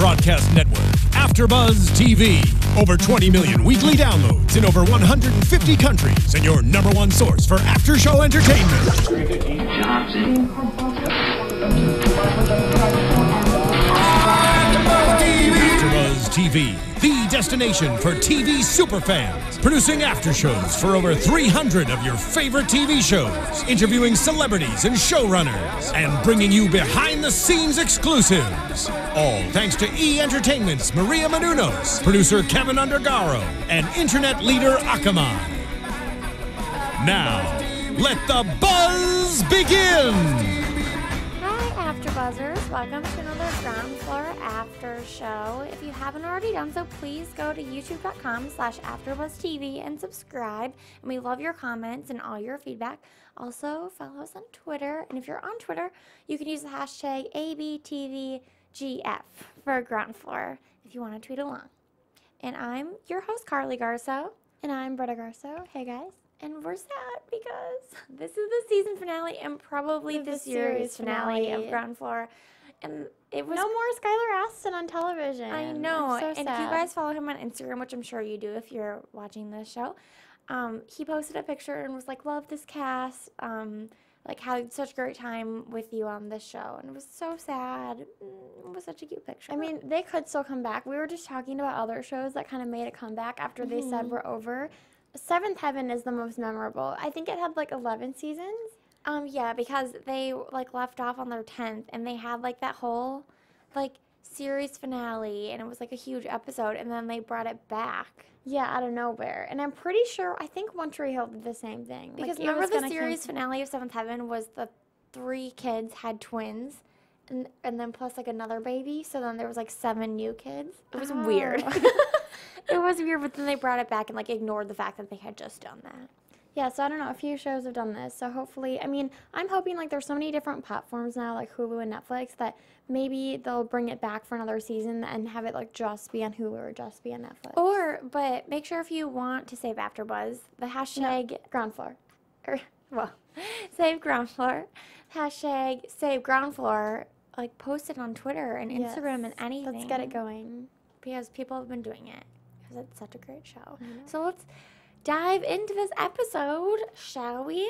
broadcast network, AFTERBUZZ TV. Over 20 million weekly downloads in over 150 countries, and your #1 source for after-show entertainment. AFTERBUZZ TV, the destination for TV superfans. Producing after-shows for over 300 of your favorite TV shows. Interviewing celebrities and showrunners. And bringing you behind-the-scenes exclusives. All thanks to E! Entertainment's Maria Menounos, producer Kevin Undergaro, and internet leader Akamai. Now, let the buzz begin! AfterBuzzers, welcome to another Ground Floor After Show. If you haven't already done so, please go to youtube.com/AfterBuzzTV and subscribe. And we love your comments and all your feedback. Also, follow us on Twitter. And if you're on Twitter, you can use the hashtag ABTVGF for Ground Floor if you want to tweet along. And I'm your host, Carli Garsow. And I'm Britta Garsow. Hey, guys. And we're sad because this is the season finale and probably the series finale of Ground Floor. And it was no more Skylar Astin on television. I know. So and sad. if you guys follow him on Instagram, which I'm sure you do if you're watching this show, he posted a picture and was like, love this cast. Like, had such a great time with you on this show. And it was so sad. It was such a cute picture. I mean, they could still come back. We were just talking about other shows that kind of made a comeback after they said we're over. Seventh Heaven is the most memorable. I think it had like 11 seasons. Yeah, because they like left off on their 10th, and they had like that whole like series finale, and it was like a huge episode, and then they brought it back. Yeah, out of nowhere. And I'm pretty sure, I think One Tree Hill did the same thing. Because like, remember the series finale of Seventh Heaven was the 3 kids had twins, and then plus like another baby, so then there was like 7 new kids. It was weird. It was weird, but then they brought it back and like ignored the fact that they had just done that. Yeah, so I don't know, a few shows have done this, so hopefully, I mean, I'm hoping like there's so many different platforms now, like Hulu and Netflix, that maybe they'll bring it back for another season and have it like just be on Hulu or just be on Netflix. But make sure if you want to save AfterBuzz, the hashtag Ground Floor. save Ground Floor, hashtag save Ground Floor, like post it on Twitter and Instagram and anything. Let's get it going. Because people have been doing it. Because it's such a great show. So let's dive into this episode, shall we?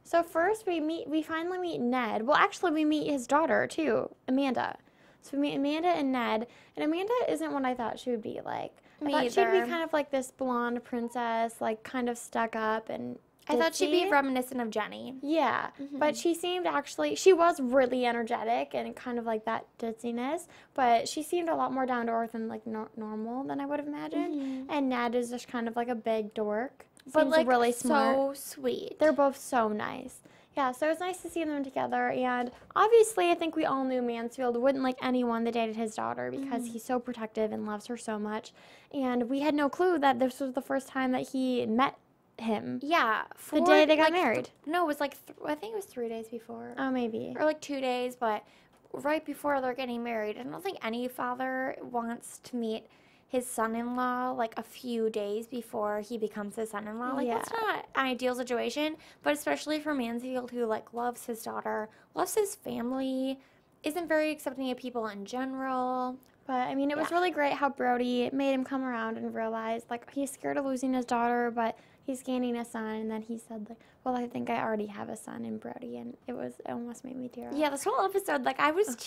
So first we finally meet Ned. Well, actually we meet his daughter too, Amanda. So we meet Amanda and Ned, and Amanda isn't what I thought she would be like. I thought she'd be kind of like this blonde princess, like kind of stuck up and I thought she'd be reminiscent of Jenny. Yeah, but she seemed she was really energetic and kind of like that ditziness, but she seemed a lot more down to earth and like normal than I would have imagined. And Ned is just kind of like a big dork, but like really smart. So sweet. They're both so nice. Yeah, so it was nice to see them together, and obviously I think we all knew Mansfield wouldn't like anyone that dated his daughter because he's so protective and loves her so much, and we had no clue that this was the first time that he met him. Yeah, the day they got married. No, it was like I think it was 3 days before. Oh, maybe. Or like 2 days, but right before they're getting married. I don't think any father wants to meet his son-in-law like a few days before he becomes his son-in-law. Like that's not an ideal situation, but especially for Mansfield, who like loves his daughter, loves his family, isn't very accepting of people in general. But, I mean, it was really great how Brody made him come around and realize, like, he's scared of losing his daughter, but he's gaining a son. And then he said, like, well, I think I already have a son in Brody. And it almost made me tear up. Yeah, this whole episode, like, I was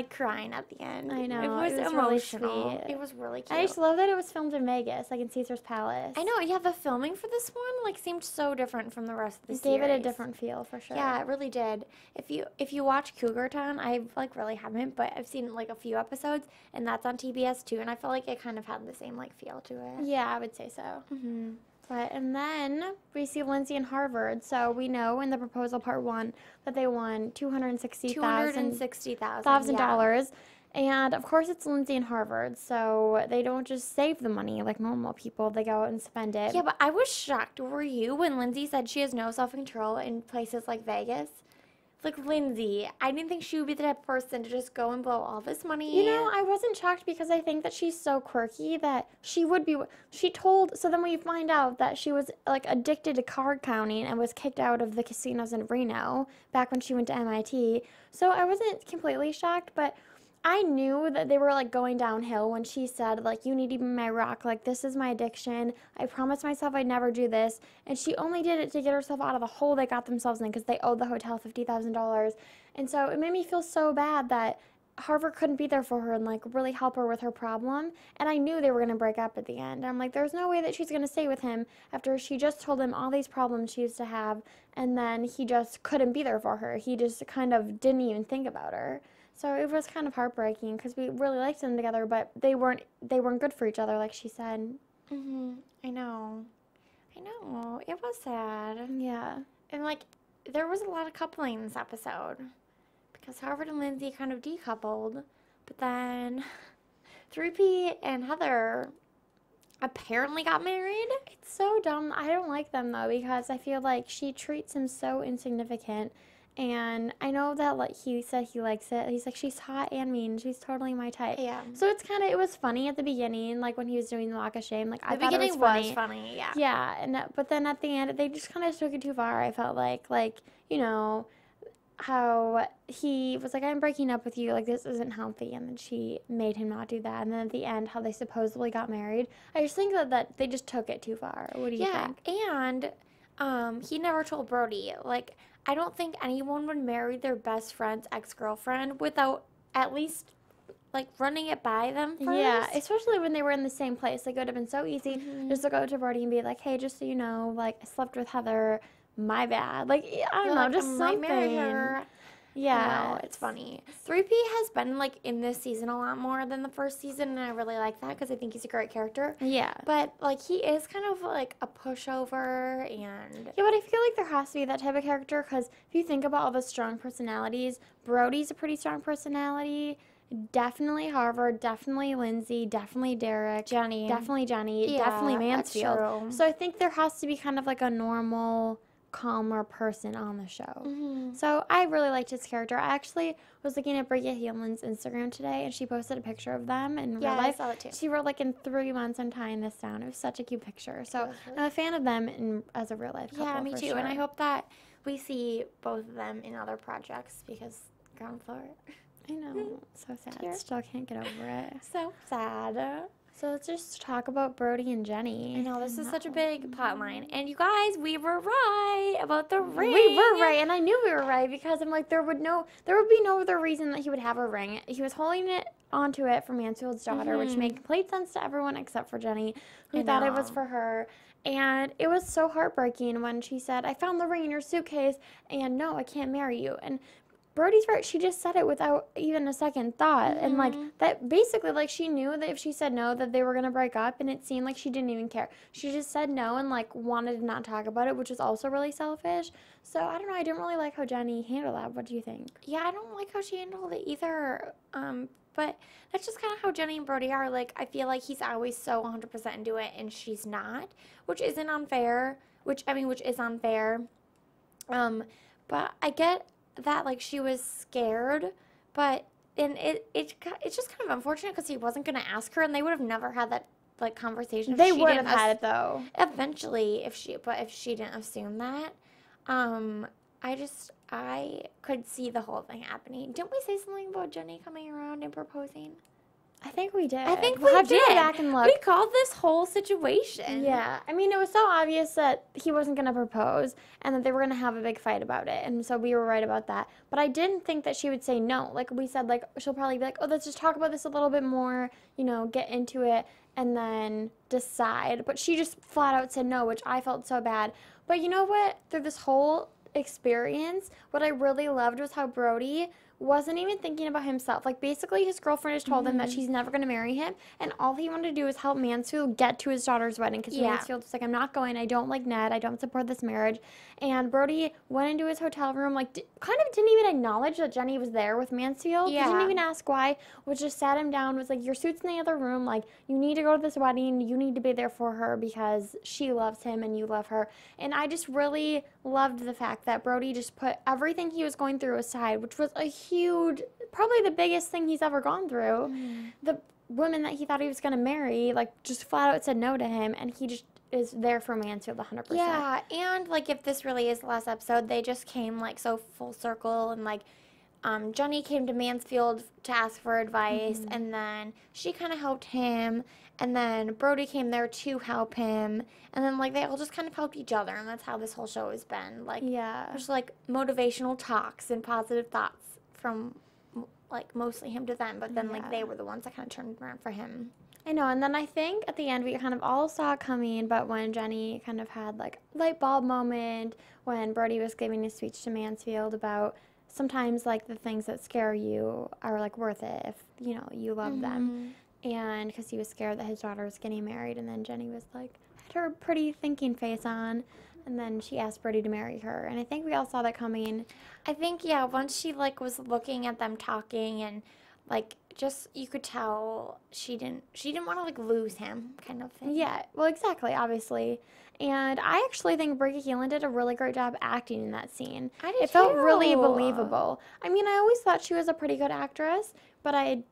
crying at the end. I know. It was emotional. Really sweet. It was really cute. I just love that it was filmed in Vegas, like in Caesar's Palace. I know. Yeah, the filming for this one, like, seemed so different from the rest of the series. It gave it a different feel, for sure. Yeah, it really did. If you watch Cougar Town, I, like, really haven't, but I've seen, like, a few episodes, and that's on TBS, too, and I felt like it kind of had the same, like, feel to it. Yeah, I would say so. And then we see Lindsay in Harvard. So we know in the proposal part 1 that they won $260,000. And of course it's Lindsay in Harvard. So they don't just save the money like normal people. They go out and spend it. Yeah, but I was shocked. Were you when Lindsay said she has no self-control in places like Vegas? Like, Lindsay, I didn't think she would be the type of person to just go and blow all this money. You know, I wasn't shocked because I think that she's so quirky that she would be, so then we find out that she was, like, addicted to card counting and was kicked out of the casinos in Reno back when she went to MIT. So I wasn't completely shocked, but I knew that they were, like, going downhill when she said, like, you need to be my rock. Like, this is my addiction. I promised myself I'd never do this. And she only did it to get herself out of the hole they got themselves in because they owed the hotel $50,000. And so it made me feel so bad that Harvard couldn't be there for her and, like, really help her with her problem. And I knew they were going to break up at the end. I'm like, there's no way that she's going to stay with him after she just told him all these problems she used to have. And then he just couldn't be there for her. He just kind of didn't even think about her. So it was kind of heartbreaking because we really liked them together, but they weren't good for each other, like she said. I know. It was sad. Yeah. And, like, there was a lot of coupling in this episode because Harvard and Lindsay kind of decoupled, but then 3P and Heather apparently got married. It's so dumb. I don't like them, though, because I feel like she treats him so insignificant. And I know that, like, he said he likes it. He's like, she's hot and mean. She's totally my type. Yeah. So it's kind of, it was funny at the beginning, like, when he was doing the walk of shame. Like, I thought it was funny. The beginning was funny, yeah. Yeah, and but then at the end, they just kind of took it too far, I felt like, you know, how he was like, I'm breaking up with you, like, this isn't healthy. And then she made him not do that. And then at the end, how they supposedly got married. I just think that they just took it too far. What do you think? Yeah, and he never told Brody, like, I don't think anyone would marry their best friend's ex-girlfriend without at least, like, running it by them first. Yeah, especially when they were in the same place. Like, it would have been so easy just to go to Brody and be like, hey, just so you know, like, I slept with Heather, my bad. Like, I don't know, just something. Marry her. Yeah. No, it's funny. 3P has been, like, in this season a lot more than the first season, and I really like that because I think he's a great character. Yeah. But, like, he is kind of, like, a pushover, and... Yeah, but I feel like there has to be that type of character because if you think about all the strong personalities, Brody's a pretty strong personality. Definitely Harvard, definitely Lindsay, definitely Derek. Jenny. Definitely Jenny, Yeah, definitely Mansfield. that's true. So I think there has to be kind of, like, a normal, calmer person on the show. So I really liked his character. I actually was looking at Britta Hieland's Instagram today, and she posted a picture of them in real life. I saw it too. She wrote, like, in 3 months I'm tying this down. It was such a cute picture. So I'm a fan of them as a real life couple. Yeah, me too. Sure. And I hope that we see both of them in other projects because ground floor. I know. So sad. Tear. Still can't get over it. So sad. So let's just talk about Brody and Jenny. I know, this is such a big plot line. And you guys, we were right about the ring. We were right, and I knew we were right because I'm like, there would be no other reason that he would have a ring. He was holding it onto it for Mansfield's daughter, which made complete sense to everyone except for Jenny, who thought it was for her. And it was so heartbreaking when she said, I found the ring in your suitcase, and no, I can't marry you. And Brody's right. She just said it without even a second thought. And, like, that basically, like, she knew that if she said no, that they were going to break up. And it seemed like she didn't even care. She just said no and, like, wanted to not talk about it, which is also really selfish. So, I don't know. I didn't really like how Jenny handled that. What do you think? Yeah, I don't like how she handled it either. But that's just kind of how Jenny and Brody are. Like, I feel like he's always so 100% into it, and she's not, which isn't unfair. Which is unfair. But I get that, like, she was scared, but it's just kind of unfortunate because he wasn't going to ask her, and they would have never had that, like, conversation. They would have had it, though. Eventually, if she didn't assume that. I could see the whole thing happening. Didn't we say something about Jenny coming around and proposing? I think we did. I think we'll we have did. To go back and look. We called this whole situation. Yeah. I mean, it was so obvious that he wasn't going to propose and that they were going to have a big fight about it. And so we were right about that. But I didn't think that she would say no. Like we said, like, she'll probably be like, oh, let's just talk about this a little bit more, you know, get into it and then decide. But she just flat out said no, which I felt so bad. But you know what? Through this whole experience, what I really loved was how Brody wasn't even thinking about himself. Like, basically, his girlfriend has told him that she's never going to marry him, and all he wanted to do was help Mansfield get to his daughter's wedding, because Mansfield was like, I'm not going, I don't like Ned, I don't support this marriage, and Brody went into his hotel room, like, kind of didn't even acknowledge that Jenny was there with Mansfield. He didn't even ask why, which just sat him down, was like, your suit's in the other room, like, you need to go to this wedding, you need to be there for her, because she loves him, and you love her, and I just really loved the fact that Brody just put everything he was going through aside, which was a huge, probably the biggest thing he's ever gone through. The woman that he thought he was going to marry, like, just flat out said no to him, and he just is there for Mansfield 100%. Yeah, and, like, if this really is the last episode, they just came, like, so full circle, and, like, Jenny came to Mansfield to ask for advice, and then she kind of helped him, and then Brody came there to help him, and then, like, they all just kind of helped each other, and that's how this whole show has been. Like, there's, like, motivational talks and positive thoughts from, like, mostly him to them, but then, like, they were the ones that kind of turned around for him. I know, and then I think at the end we kind of all saw it coming, but when Jenny kind of had, like, a light bulb moment when Brody was giving his speech to Mansfield about sometimes, like, the things that scare you are, like, worth it if, you know, you love them. And because he was scared that his daughter was getting married, and then Jenny was, like, had her pretty thinking face on, and then she asked Brody to marry her. And I think we all saw that coming. I think, once she, like, was looking at them talking and, like, just, you could tell she didn't want to, like, lose him kind of thing. Yeah, well, exactly, obviously. And I actually think Bridget Keelan did a really great job acting in that scene. I did It felt really believable. I mean, I always thought she was a pretty good actress, but I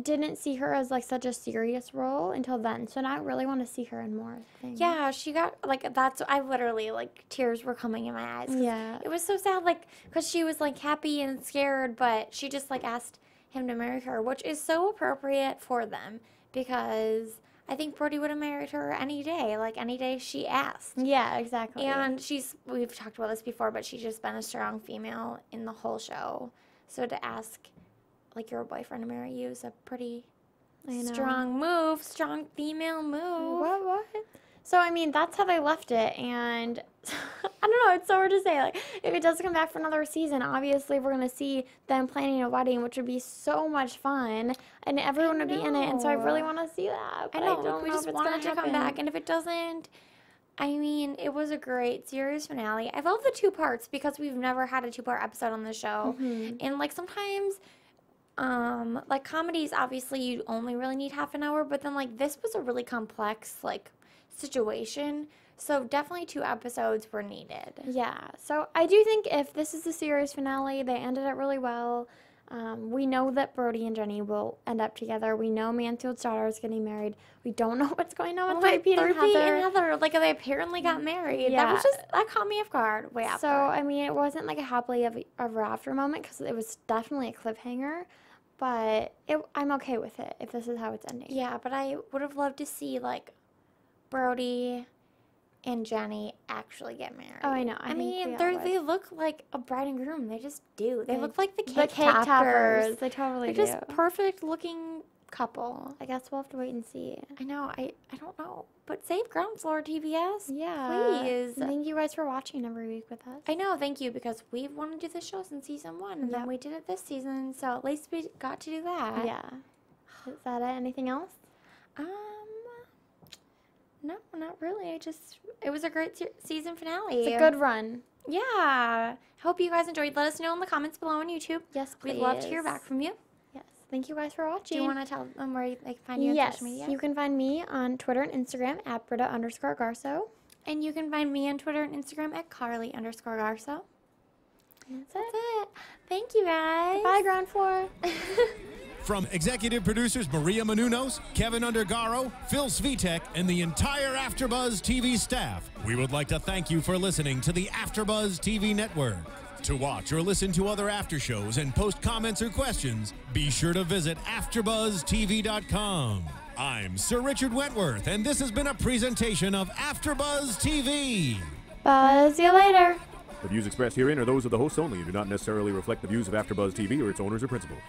didn't see her as, like, such a serious role until then. So now I really want to see her in more things. Yeah, she got, like, I literally, like, tears were coming in my eyes. Yeah. It was so sad, like, because she was, like, happy and scared, but she just, like, asked him to marry her, which is so appropriate for them, because I think Brody would have married her any day, like, any day she asked. Yeah, exactly. And we've talked about this before, but she's just been a strong female in the whole show. So to ask, like, your boyfriend to marry you is a pretty strong female move. What? So, I mean, that's how they left it, and I don't know, it's so hard to say. Like, if it does come back for another season, obviously we're going to see them planning a wedding, which would be so much fun, and everyone would be in it, and so I really want to see that. But I don't we know just if it's want going it to come back, and if it doesn't, I mean, it was a great series finale. I love the 2 parts because we've never had a 2-part episode on the show, and, like, sometimes like, comedies, obviously you only really need half an hour, but then, like, this was a really complex, like, situation, so definitely 2 episodes were needed. Yeah, so I do think if this is the series finale, they ended it really well. We know that Brody and Jenny will end up together. We know Mansfield's daughter is getting married. We don't know what's going on with Pete and Heather. Like, they apparently got married. Yeah. That caught me off guard way after. So, I mean, it wasn't like a happily ever after moment because it was definitely a cliffhanger. But I'm okay with it if this is how it's ending. Yeah, but I would have loved to see, like, Brody and Jenny actually get married. Oh, I know. I mean, they look like a bride and groom. They just do. They look like the cake toppers. They totally do. They're just perfect looking couple. I guess we'll have to wait and see. I know. I don't know. But save ground floor, TBS. Yeah. Please. Thank you guys for watching every week with us. I know. Thank you, because we've wanted to do this show since season 1, and then we did it this season, so at least we got to do that. Yeah. Is that it? Anything else? No, not really. It was a great season finale. It's a good run. Yeah. Hope you guys enjoyed. Let us know in the comments below on YouTube. Yes, please. We'd love to hear back from you. Yes. Thank you guys for watching. Do you want to tell them where they can find you on social media? Yes. You can find me on Twitter and Instagram at Britta_Garsow. And you can find me on Twitter and Instagram at Carli_Garsow. That's it. Thank you, guys. Bye, ground floor. From executive producers Maria Menounos, Kevin Undergaro, Phil Svitek, and the entire AfterBuzz TV staff, we would like to thank you for listening to the AfterBuzz TV network. To watch or listen to other after shows and post comments or questions, be sure to visit AfterBuzzTV.com. I'm Sir Richard Wentworth, and this has been a presentation of AfterBuzz TV. Buzz you later. The views expressed herein are those of the hosts only and do not necessarily reflect the views of AfterBuzz TV or its owners or principals.